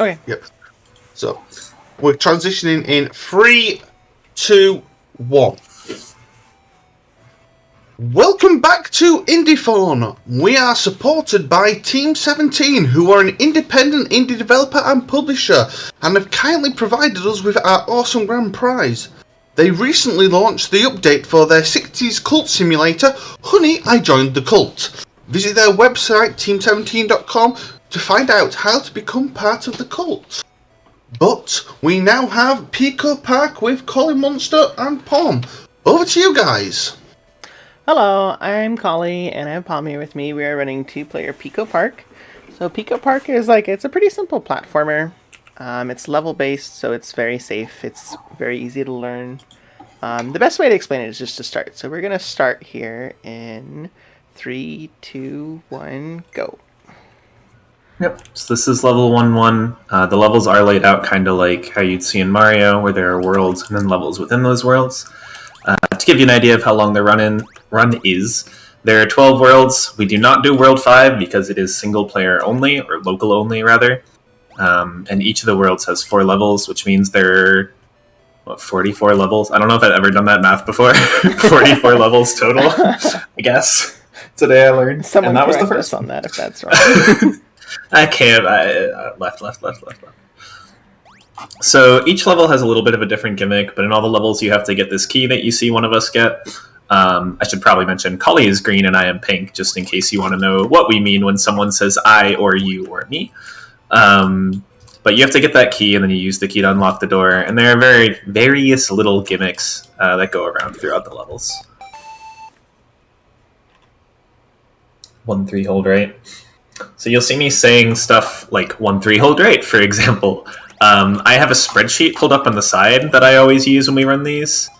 Okay. Yep. So, we're transitioning in 3, 2, 1. Welcome back to Indiethon. We are supported by Team 17, who are an independent indie developer and publisher, and have kindly provided us with our awesome grand prize. They recently launched the update for their 60s cult simulator, Honey, I Joined the Cult. Visit their website, team17.com, to find out how to become part of the cult. But we now have Pico Park with CollieMonster and Paum. Over to you guys. Hello, I'm Collie, and I have Paum here with me. We are running 2-player Pico Park. So Pico Park is it's a pretty simple platformer. It's level-based, so it's very safe. It's very easy to learn. The best way to explain it is just to start. So we're going to start here in 3, 2, 1, go. Yep, so this is level 1-1. The levels are laid out kind of like how you'd see in Mario, where there are worlds and then levels within those worlds. To give you an idea of how long the run is, there are 12 worlds. We do not do World 5 because it is single player only, or local only rather. And each of the worlds has 4 levels, which means there are 44 levels. I don't know if I've ever done that math before. 44 levels total, I guess. Today I learned. Someone and that was the correct first us on that if that's wrong. I can't. Left. So each level has a little bit of a different gimmick, but in all the levels you have to get this key that you see one of us get. I should probably mention Collie is green and I am pink, just in case you want to know what we mean when someone says I or you or me. But you have to get that key and then you use the key to unlock the door, and there are various little gimmicks that go around throughout the levels. 1-3 hold right. So you'll see me saying stuff like 1-3 hold right, for example. I have a spreadsheet pulled up on the side that I always use when we run these,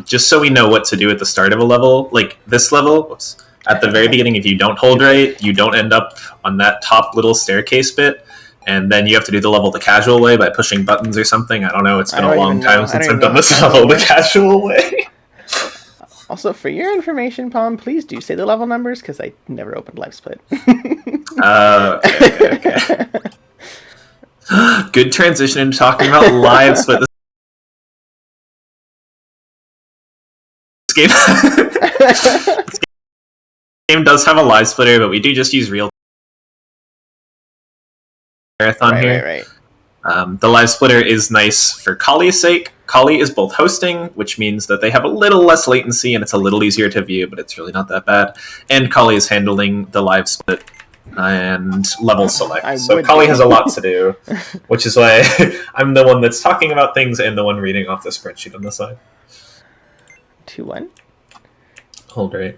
just so we know what to do at the start of a level. Like this level, at the very beginning, if you don't hold right, you don't end up on that top little staircase bit, and then you have to do the level the casual way by pushing buttons or something. I don't know, it's been a long time since I've done this level the casual way. Also, for your information, Paum, please do say the level numbers, because I never opened LiveSplit. Okay. Good transition into talking about LiveSplit. This game does have a live splitter, but we do just use real marathon here. Right. The live splitter is nice for Collie's sake. Collie is both hosting, which means that they have a little less latency and it's a little easier to view, but it's really not that bad. And Collie is handling the live split and level select. So Collie has a lot to do, which is why I'm the one that's talking about things and the one reading off the spreadsheet on the side. 2-1. Hold right.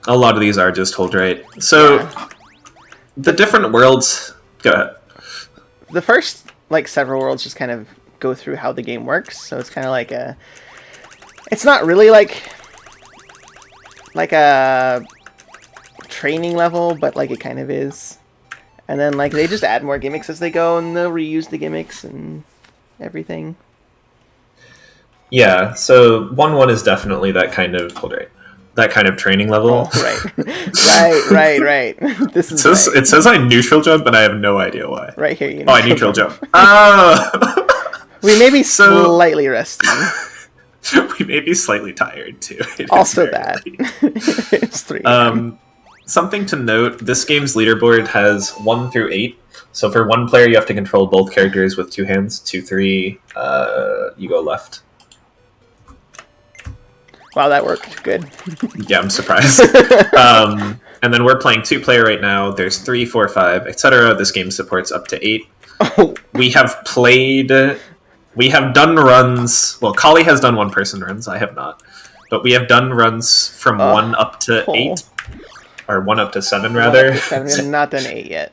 A lot of these are just hold right. So the different worlds... Go ahead. The first, several worlds just kind of go through how the game works. So it's kind of like a... It's not really like a training level, but it kind of is. And then they just add more gimmicks as they go, and they'll reuse the gimmicks and everything. Yeah, so 1-1 is definitely that kind of that kind of training level. Oh, right. This is it says I neutral jump, but I have no idea why. Right here, I neutral jump. Oh! We may be slightly rusty. We may be slightly tired too. Also that. It's 3. Something to note, this game's leaderboard has 1 through 8. So for one player, you have to control both characters with 2 hands. 2-3, you go left. Wow, that worked. Good. Yeah, I'm surprised. And then we're playing 2-player right now. There's 3, 4, 5, etc. This game supports up to 8. Oh. We have done runs. Well, Collie has done 1-person runs. I have not. But we have done runs from 1 up to 8. Or 1 up to 7, rather. 7. We have not done 8 yet.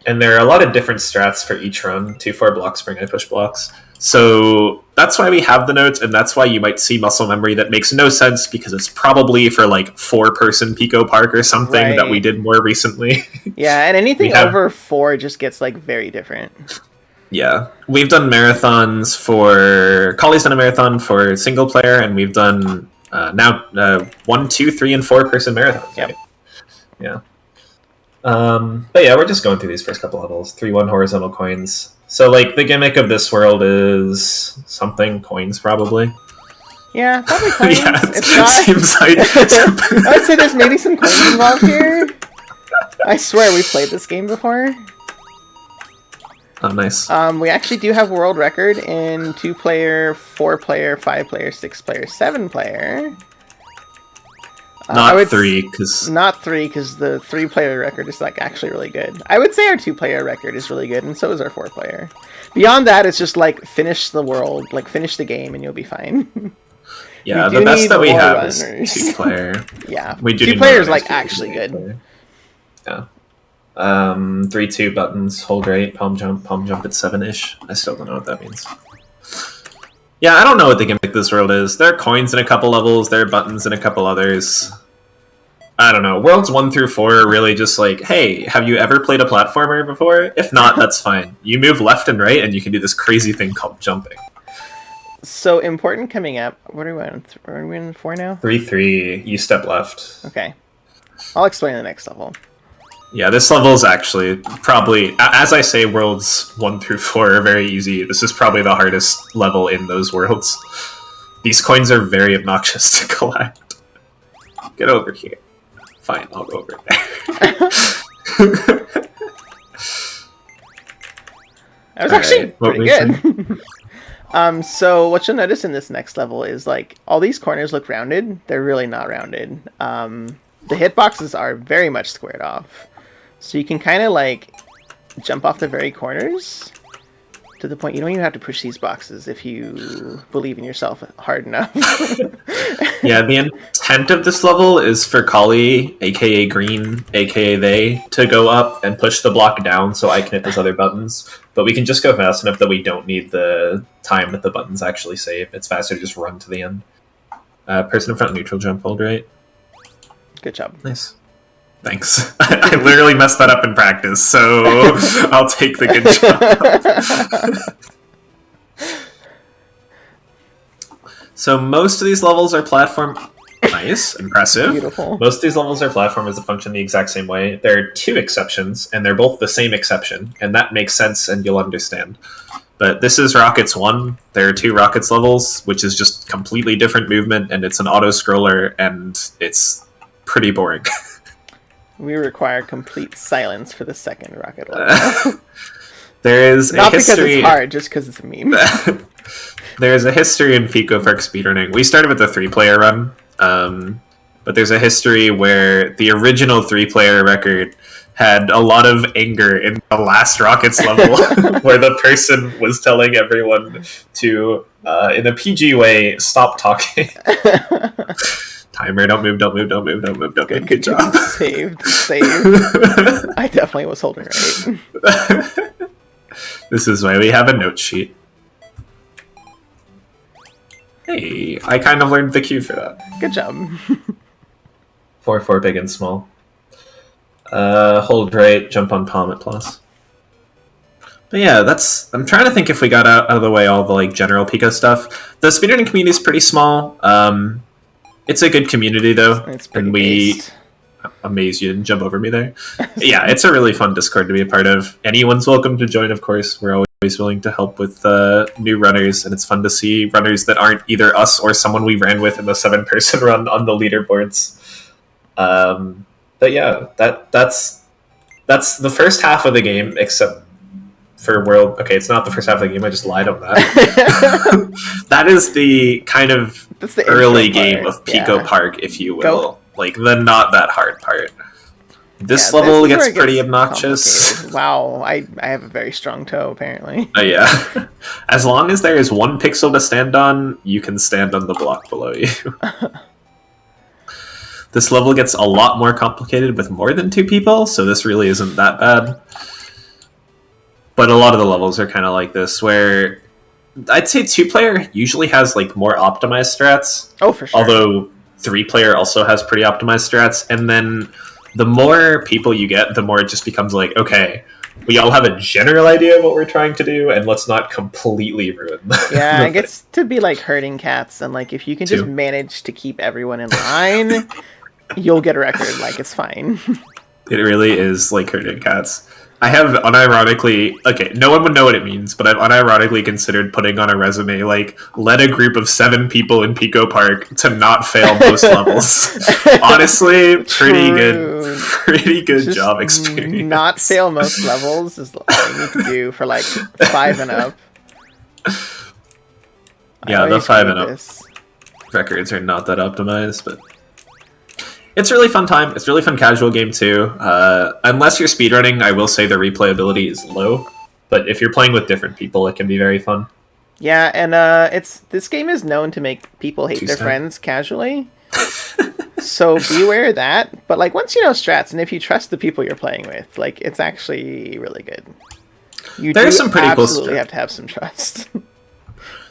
And there are a lot of different strats for each run. 2-4 block spring, I push blocks. So that's why we have the notes, and that's why you might see muscle memory that makes no sense, because it's probably for 4-person Pico Park or something that we did more recently. Yeah, and anything over 4 just gets very different. Yeah. We've done marathons for... Collie's done a marathon for single player, and we've done now 1, 2, 3, and 4-person marathons. Yep. Right? Yeah. But yeah, we're just going through these first couple levels. 3-1 horizontal coins. So, like, the gimmick of this world is something coins, probably. Yeah, probably coins. Yeah, it's not... seems like... I'd say there's maybe some coins involved here. I swear we played this game before. Oh, nice. We actually do have world record in 2-player, 4-player, 5-player, 6-player, 7-player. Not 3, because... Not 3, because the 3-player record is, like, actually really good. I would say our 2-player record is really good, and so is our 4-player. Beyond that, it's just, like, finish the world, like, finish the game, and you'll be fine. Yeah, the best that we have is 2-player. Yeah, we 2-player is, like, actually good. Yeah. 3-2 buttons, hold right, palm jump at 7-ish. I still don't know what that means. Yeah, I don't know what the gimmick of this world is. There are coins in a couple levels, there are buttons in a couple others. I don't know. Worlds 1 through 4 are really just like, hey, have you ever played a platformer before? If not, that's fine. You move left and right, and you can do this crazy thing called jumping. So, important coming up. What are we on? Are we in 4 now? 3-3, you step left. Okay. I'll explain the next level. Yeah, this level is actually probably, as I say, worlds 1 through 4 are very easy. This is probably the hardest level in those worlds. These coins are very obnoxious to collect. Get over here. Fine, I'll go over there. That was actually pretty good. So what you'll notice in this next level is, like, all these corners look rounded. They're really not rounded. The hitboxes are very much squared off. So you can kind of, like, jump off the very corners to the point you don't even have to push these boxes if you believe in yourself hard enough. Yeah, the intent of this level is for Collie, aka Green, aka they, to go up and push the block down so I can hit those other buttons. But we can just go fast enough that we don't need the time that the buttons actually save. It's faster to just run to the end. Person in front, neutral jump, hold right. Good job. Nice. Thanks. I literally messed that up in practice, so I'll take the good job. So most of these levels are platform... Nice. Impressive. Beautiful. Most of these levels are platformers that function the exact same way. There are 2 exceptions, and they're both the same exception, and that makes sense, and you'll understand. But this is Rockets 1. There are 2 Rockets levels, which is just completely different movement, and it's an auto-scroller, and it's pretty boring. We require complete silence for the second rocket level. There is Not a history... because it's hard, just because it's a meme. There is a history in Pico for speedrunning. We started with a 3-player run, but there's a history where the original 3-player record had a lot of anger in the last Rockets level, where the person was telling everyone to, in a PG way, stop talking. Timer, don't move. Good job. Saved. I definitely was holding right. This is why we have a note sheet. Hey, I kind of learned the cue for that. Good job. 4-4, big and small. Hold right, jump on palm at plus. But yeah, that's... I'm trying to think if we got out of the way all the, like, general Pico stuff. The speedrunning community is pretty small. It's a good community, though. It's pretty based. Amazed you didn't jump over me there. Yeah, it's a really fun Discord to be a part of. Anyone's welcome to join, of course. We're always willing to help with new runners, and it's fun to see runners that aren't either us or someone we ran with in the 7-person run on the leaderboards. But yeah, that's the first half of the game, except for World... Okay, it's not the first half of the game, I just lied on that. That is the kind of the early game of Pico Park, if you will. Like, the not that hard part. This level gets pretty obnoxious. Wow, I have a very strong toe, apparently. Yeah. As long as there is 1 pixel to stand on, you can stand on the block below you. This level gets a lot more complicated with more than 2 people, so this really isn't that bad. But a lot of the levels are kind of like this, where I'd say 2-player usually has, like, more optimized strats. Oh, for sure. Although 3-player also has pretty optimized strats, and then the more people you get, the more it just becomes like, okay, we all have a general idea of what we're trying to do, and let's not completely ruin Yeah, it gets to be like herding cats, and, like, if you can just manage to keep everyone in line, you'll get a record. Like, it's fine. It really is like herding cats. I have unironically, okay, no one would know what it means, but I've unironically considered putting on a resume, like, led a group of 7 people in Pico Park to not fail most levels. Honestly, pretty good Just job experience. Not fail most levels is what I need to do for like 5 and up. Yeah, the 5 and up records are not that optimized, but it's a really fun time. It's a really fun casual game too. Unless you're speedrunning, I will say the replayability is low. But if you're playing with different people, it can be very fun. Yeah, and this game is known to make people hate their friends casually. So beware of that. But like once you know strats and if you trust the people you're playing with, like it's actually really good. There's some pretty cool absolutely have to have some trust.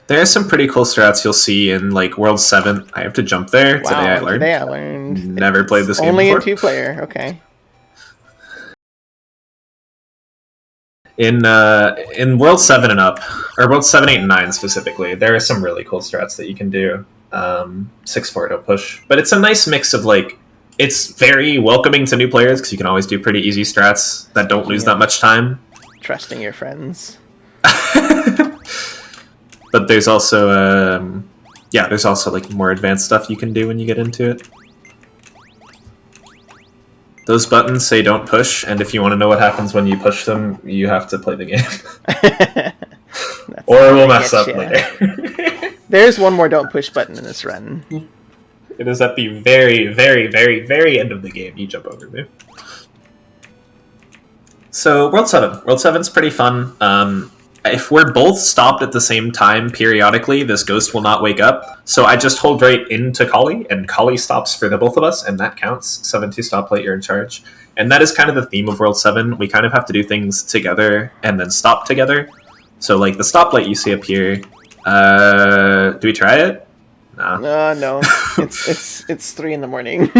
There are some pretty cool strats you'll see in like World 7. I have to jump there. Wow, Today I learned. Never It's played this game only before. in 2-player, okay. In World 7 and up, or World 7, 8, and 9 specifically, there are some really cool strats that you can do. 6-4 don't push. But it's a nice mix of like, it's very welcoming to new players because you can always do pretty easy strats that don't lose that much time. Trusting your friends. But there's also, there's also like more advanced stuff you can do when you get into it. Those buttons say don't push, and if you want to know what happens when you push them, you have to play the game. Or we'll mess up later. There's one more don't push button in this run. It is at the very, very, very, very end of the game. You jump over me. So, World 7. World 7's pretty fun. If we're both stopped at the same time periodically, this ghost will not wake up. So I just hold right into Collie, and Collie stops for the both of us, and that counts. 7-2 stoplight, you're in charge. And that is kind of the theme of World 7. We kind of have to do things together and then stop together. So like the stoplight you see up here, do we try it? No. No. It's 3 in the morning.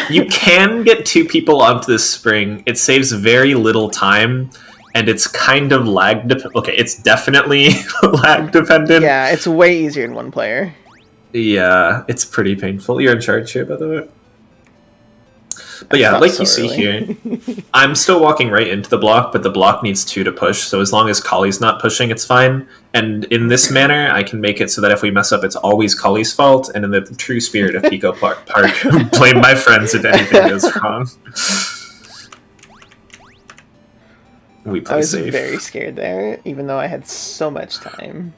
You can get 2 people onto this spring. It saves very little time, and it's kind of lag okay, it's definitely lag dependent. Yeah, it's way easier in 1 player. Yeah, it's pretty painful. You're in charge here, by the way. But yeah, like you see here, I'm still walking right into the block, but the block needs 2 to push, so as long as Collie's not pushing, it's fine. And in this manner, I can make it so that if we mess up, it's always Collie's fault, and in the true spirit of Pico Park, blame my friends if anything goes wrong. We play safe. I was very scared there, even though I had so much time.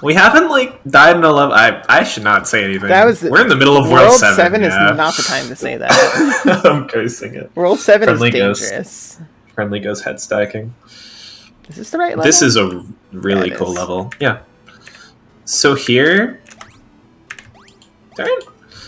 We haven't, like, died in a level... I should not say anything. We're in the middle of World 7. World 7 is not the time to say that. I'm cursing it. World 7 is dangerous. Friendly goes head stacking. Is this the right level? This is a really cool level. Yeah. So here... Darn.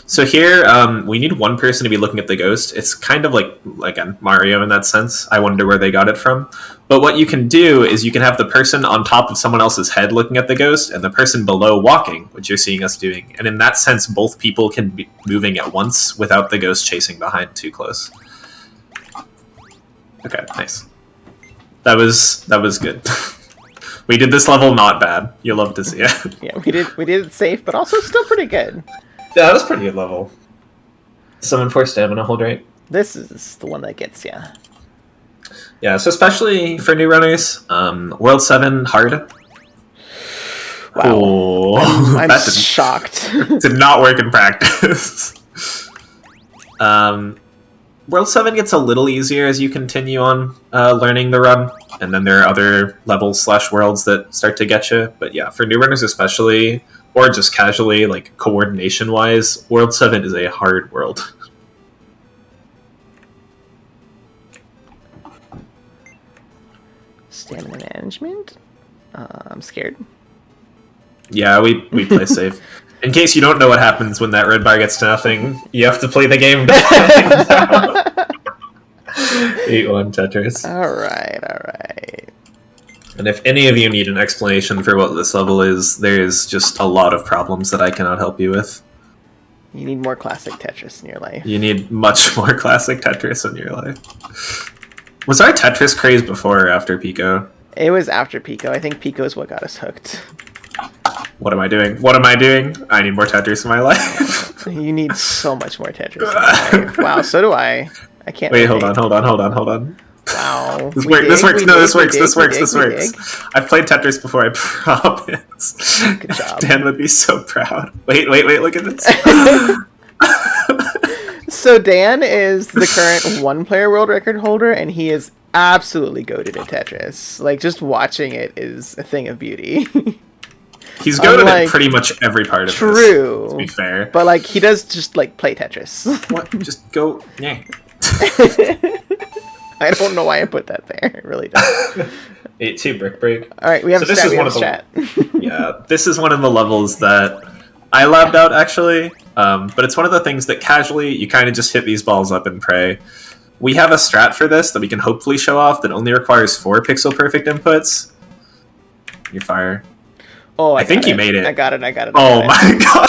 So here, we need 1 person to be looking at the ghost. It's kind of like, again, Mario in that sense. I wonder where they got it from. But what you can do is you can have the person on top of someone else's head looking at the ghost, and the person below walking, which you're seeing us doing. And in that sense, both people can be moving at once without the ghost chasing behind too close. Okay, nice. That was good. We did this level not bad. You'll love to see it. Yeah, we did it safe, but also still pretty good. Yeah, that was pretty good level. Summon for stamina, hold right. This is the one that gets you. Yeah, so especially for new runners, World 7 hard. Wow. Oh, I'm shocked. Did not work in practice. World 7 gets a little easier as you continue on learning the run, and then there are other levels / worlds that start to get you. But yeah, for new runners especially, or just casually, like coordination-wise, World 7 is a hard world. Stamina management? I'm scared. Yeah, we play safe. In case you don't know what happens when that red bar gets to nothing, you have to play the game to find out. 8-1 Tetris. Alright. And if any of you need an explanation for what this level is, there's just a lot of problems that I cannot help you with. You need more classic Tetris in your life. You need much more classic Tetris in your life. Was our Tetris craze before or after Pico? It was after Pico. I think Pico is what got us hooked. What am I doing? What am I doing? I need more Tetris in my life. You need so much more Tetris in your life. Wow, so do I. I can't. Wait, hold on. Wow. This works. I've played Tetris before, I promise. Good job. Dan would be so proud. Wait, look at this. So Dan is the current one-player world record holder, and he is absolutely goated at Tetris. Like, just watching it is a thing of beauty. He's goated at pretty much every part of this, to be fair. But, like, he does just, like, play Tetris. What? Just go... Yeah. I don't know why I put that there. It really does. 8-2 brick break. Alright, we have chat. Yeah, this is one of the levels that I labbed out, actually. But it's one of the things that casually, you kind of just hit these balls up and pray. We have a strat for this that we can hopefully show off that only requires 4 pixel perfect inputs. You're fire. Oh, I think you made it. I got it. My god,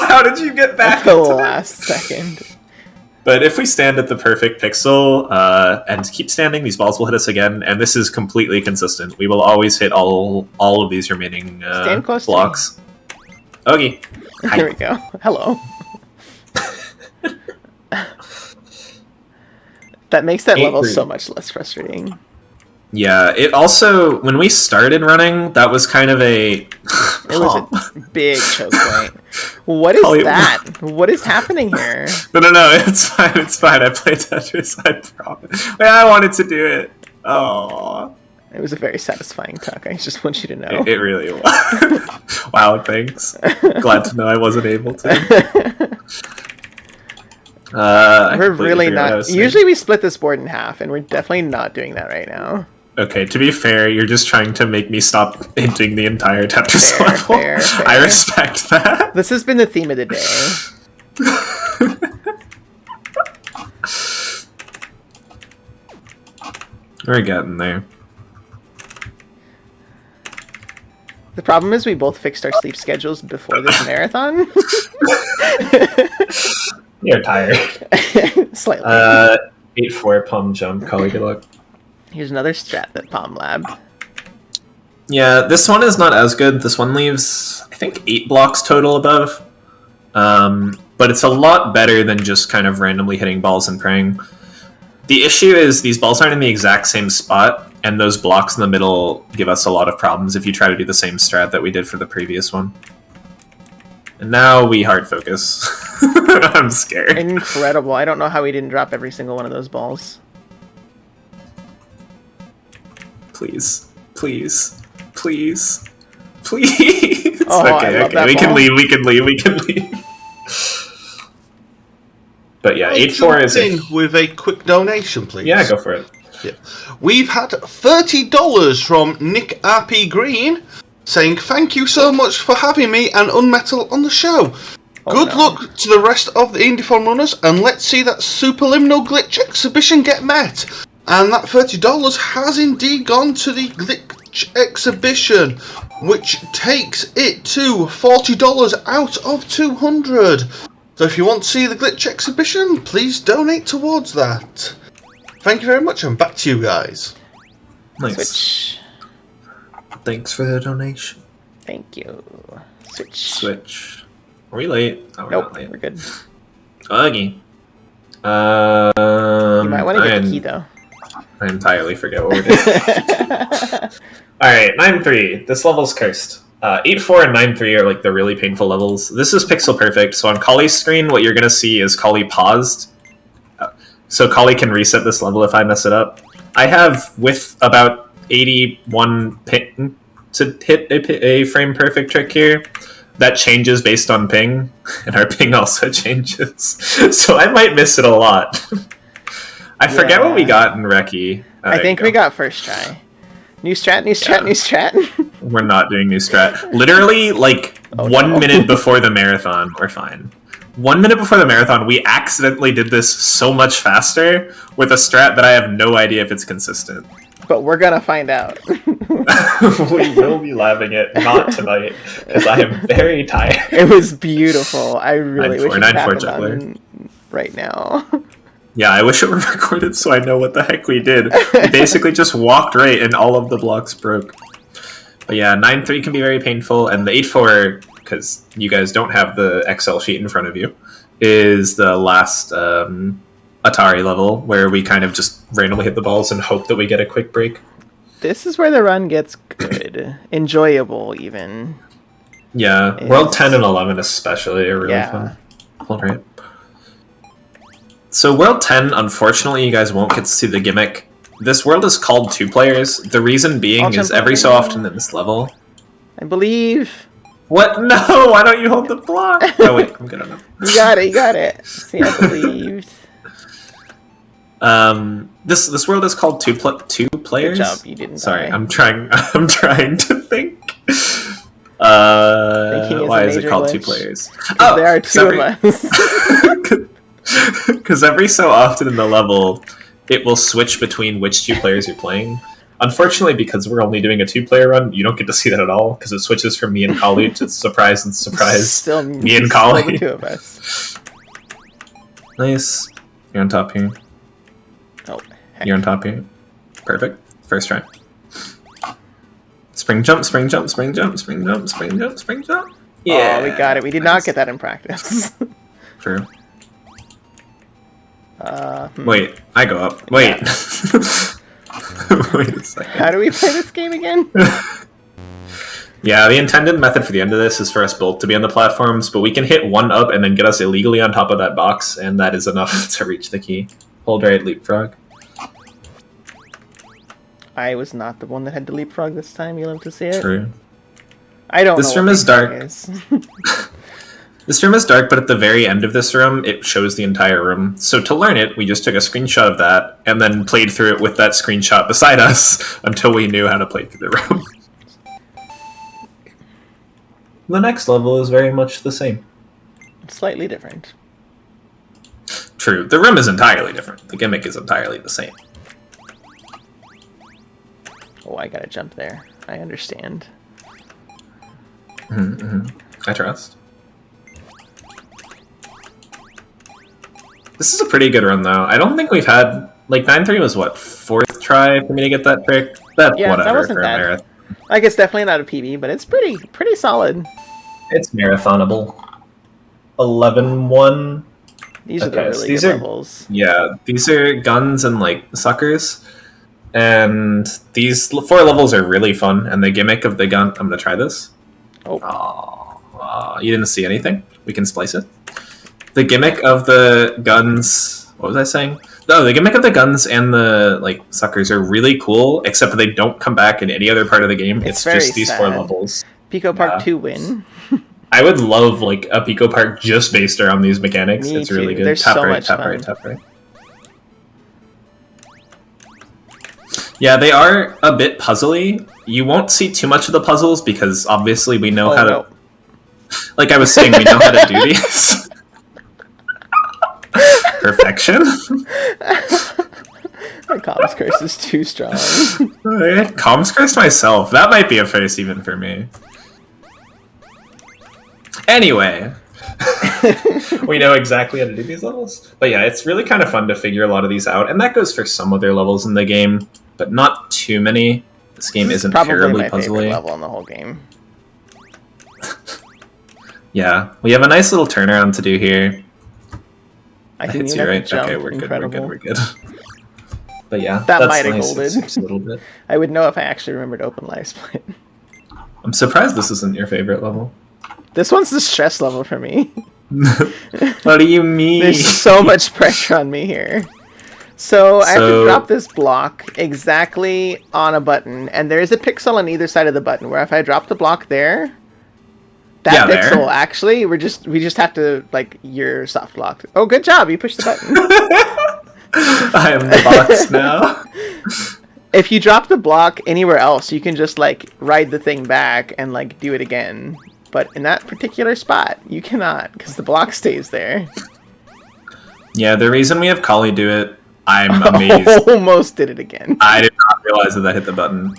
how did you get back? At the last second. But if we stand at the perfect pixel and keep standing, these balls will hit us again, and this is completely consistent. We will always hit all of these remaining blocks. Okay. Here we go. Hello. That makes that level so much less frustrating. Yeah, it also, when we started running, that was kind of a... It was a big choke point. What is that? What is happening here? No, it's fine. I played Tetris, I promise. Wait, I wanted to do it. Oh. It was a very satisfying talk, I just want you to know. It really was. Wow, thanks. Glad to know I wasn't able to. We're really not... Usually we split this board in half, and we're definitely not doing that right now. Okay, to be fair, you're just trying to make me stop hinting the entire Tetris level. Fair. I respect that. This has been the theme of the day. We're getting there. The problem is we both fixed our sleep schedules before this marathon. You're tired. Slightly. 8-4 palm jump. Collie, good luck. Here's another strat that Paum labbed. Yeah, this one is not as good. This one leaves, I think, 8 blocks total above. But it's a lot better than just kind of randomly hitting balls and praying. The issue is these balls aren't in the exact same spot, and those blocks in the middle give us a lot of problems if you try to do the same strat that we did for the previous one. And now we hard focus. I'm scared. Incredible. I don't know how we didn't drop every single one of those balls. Please. Oh, okay. We can leave. But yeah, 8-4 is... with a quick donation, please. Yeah, go for it. Yeah. We've had $30 from Nick RP Green saying, "Thank you so much for having me and Unmetal on the show. Good luck to the rest of the Indiethon runners, and let's see that Superliminal Glitch exhibition get met." And that $30 has indeed gone to the Glitch exhibition, which takes it to $40 out of $200. So if you want to see the Glitch exhibition, please donate towards that. Thank you very much, and back to you guys. Nice. Switch. Thanks for the donation. Thank you. Switch. Are we late? Oh, we're not late. We're good. Okay. You might want to get the key, though. I entirely forget what we're doing. Alright, 9-3. This level's cursed. 8-4 and 9-3 are like the really painful levels. This is pixel perfect, so on Collie's screen, what you're going to see is Collie paused. So Collie can reset this level if I mess it up. I have, with about 81 ping to hit a frame perfect trick here. That changes based on ping, and our ping also changes. So I might miss it a lot. I forget what we got in Recce. I think we got first try. New strat. We're not doing new strat. Literally, like, 1 minute before the marathon, we're fine. 1 minute before the marathon, we accidentally did this so much faster with a strat that I have no idea if it's consistent. But we're gonna find out. We will be laughing it, not tonight, because I am very tired. It was beautiful. I really wish it 9-4 happened right now. Yeah, I wish it were recorded so I know what the heck we did. We basically just walked right and all of the blocks broke. But yeah, 9-3 can be very painful, and the 8-4 because you guys don't have the Excel sheet in front of you, is the last Atari level where we kind of just randomly hit the balls and hope that we get a quick break. This is where the run gets good. Enjoyable, even. Yeah, World 10 and 11 especially are really fun. All right. So World 10, unfortunately, you guys won't get to see the gimmick. This world is called 2 players. The reason being is every so often in this level... I believe... What? No! Why don't you hold the block? Oh, wait. I'm good enough. You got it. See, I believed. This world is called two players. Good job, you didn't Sorry, die. I'm trying to think. Why is it called glitch. 2 players? Oh, there are 2 of us. Because every so often in the level, it will switch between which 2 players you're playing. Unfortunately, because we're only doing a 2-player run, you don't get to see that at all, because it switches from me and Collie to surprise and surprise. Still me and Collie. The 2 of us. Nice. You're on top here. Oh, heck. You're on top here. Perfect. First try. Spring jump, spring jump, spring jump, spring jump, spring jump, spring jump. Yeah. Oh, we got it. We did not get that in practice. True. Wait, I go up. Wait. Yeah. Wait a second. How do we play this game again? Yeah, the intended method for the end of this is for us both to be on the platforms, but we can hit one up and then get us illegally on top of that box, and that is enough to reach the key. Hold right, leapfrog. I was not the one that had to leapfrog this time. You'll have to see it. True. I don't know. This room is dark. This room is dark, but at the very end of this room, it shows the entire room. So to learn it, we just took a screenshot of that and then played through it with that screenshot beside us until we knew how to play through the room. The next level is very much the same. Slightly different. True. The room is entirely different. The gimmick is entirely the same. Oh, I gotta jump there. I understand. I trust. This is a pretty good run, though. I don't think we've had... Like, 9-3 was, what, 4th try for me to get that trick? That's whatever that wasn't for bad. a marathon. Like, it's definitely not a PB, but it's pretty solid. It's marathonable. 11-1. These are the really good levels. Yeah, these are guns and, like, suckers. And these 4 levels are really fun. And the gimmick of the gun... I'm going to try this. Oh, you didn't see anything? We can splice it. The gimmick of the guns... What was I saying? No, the gimmick of the guns and the like suckers are really cool, except they don't come back in any other part of the game. It's just these sad. 4 levels. Pico Park 2 win. I would love like a Pico Park just based around these mechanics. Me it's too. really good. They're Tap so right, much tap fun. right, tap right. Yeah, they are a bit puzzly. You won't see too much of the puzzles because obviously we know how to... Like I was saying, we know how to do these. Perfection. My comms curse is too strong. I had comms curse myself. That might be a face even for me. Anyway. We know exactly how to do these levels. But yeah, it's really kind of fun to figure a lot of these out. And that goes for some other levels in the game, but not too many. This game isn't terribly puzzly. Probably my favorite level in the whole game. Yeah, we have a nice little turnaround to do here. I That can hits you right. Jump. Okay, we're Incredible. good. But yeah, that that's might have nice. golded. It's a little bit. I would know if I actually remembered open live split. I'm surprised this isn't your favorite level. This one's the stress level for me. What do you mean? There's so much pressure on me here. So I have to drop this block exactly on a button, and there is a pixel on either side of the button. Where if I drop the block there, that pixel there. Actually, we just have to like you're soft locked. Oh, good job! You pushed the button. I am the box now. If you drop the block anywhere else, you can just like ride the thing back and like do it again. But in that particular spot, you cannot because the block stays there. Yeah, the reason we have Collie do it, I'm amazed. Almost did it again. I did not realize that hit the button.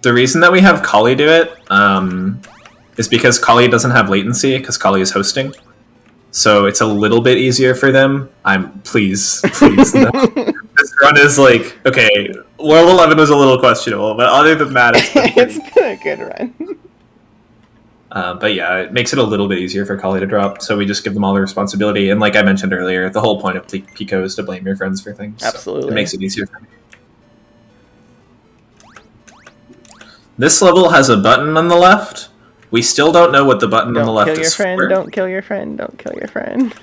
The reason that we have Collie do it is because Collie doesn't have latency because Collie is hosting. So it's a little bit easier for them. Please no. This run is like, okay, World 11 was a little questionable, but other than that, it's been a good run. But yeah, it makes it a little bit easier for Collie to drop, so we just give them all the responsibility. And like I mentioned earlier, the whole point of Pico is to blame your friends for things. Absolutely. So it makes it easier for me. This level has a button on the left. We still don't know what the button on the left is for. Don't kill your friend. Don't kill your friend.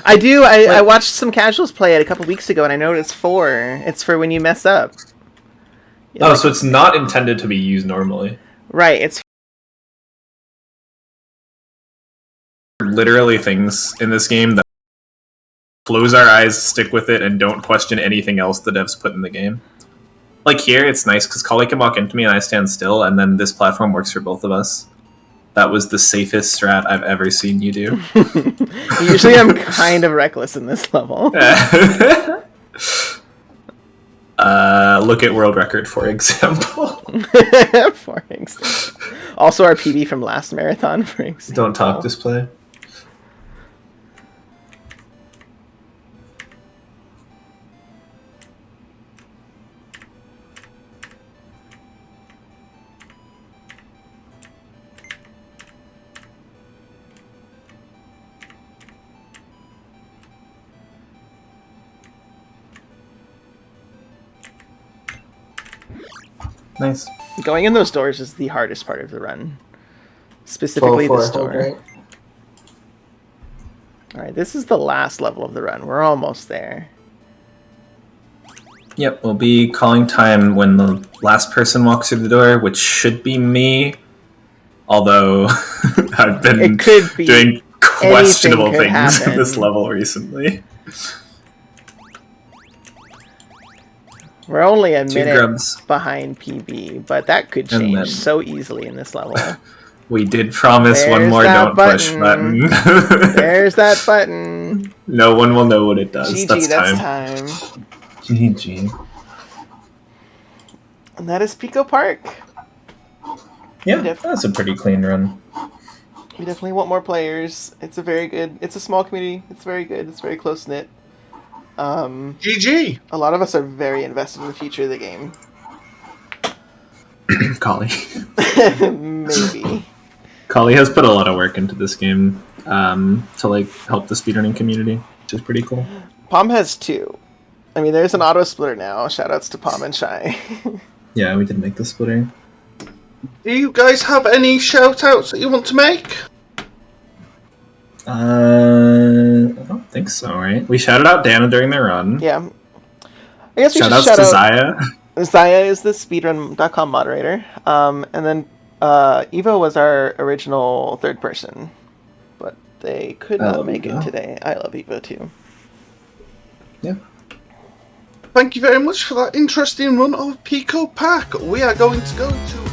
I do. I watched some casuals play it a couple weeks ago, and I know what it's for. It's for when you mess up. So it's not intended to be used normally. Right. It's literally things in this game that close our eyes, stick with it, and don't question anything else the devs put in the game. Like here, it's nice because Collie can walk into me and I stand still, and then this platform works for both of us. That was the safest strat I've ever seen you do. Usually I'm kind of reckless in this level. Look at world record, for example. For example. Also our PB from last marathon, for example. Don't talk, just play. Nice. Going in those doors is the hardest part of the run. Specifically this door. Alright, this is the last level of the run. We're almost there. Yep, we'll be calling time when the last person walks through the door, which should be me. Although I've been doing questionable things in this level recently. We're only a minute behind PB, but that could change so easily in this level. We did promise one more don't push button. There's that button. No one will know what it does. GG, that's time. GG. And that is Pico Park. Yeah, that's a pretty clean run. We definitely want more players. It's a small community. It's very good. It's very close-knit. GG. A lot of us are very invested in the future of the game. Collie. Maybe. Collie has put a lot of work into this game to like help the speedrunning community, which is pretty cool. Paum has 2. I mean, there's an auto splitter now. Shoutouts to Paum and Shy. Yeah, we did make the splitter. Do you guys have any shout-outs that you want to make? I don't think so, right? We shouted out Dana during their run. Yeah. I guess we should shout out Zaya. Zaya is the speedrun.com moderator. And then Evo was our original third person. But they could not make it today. I love Evo too. Yeah. Thank you very much for that interesting run of Pico Park. We are going to go to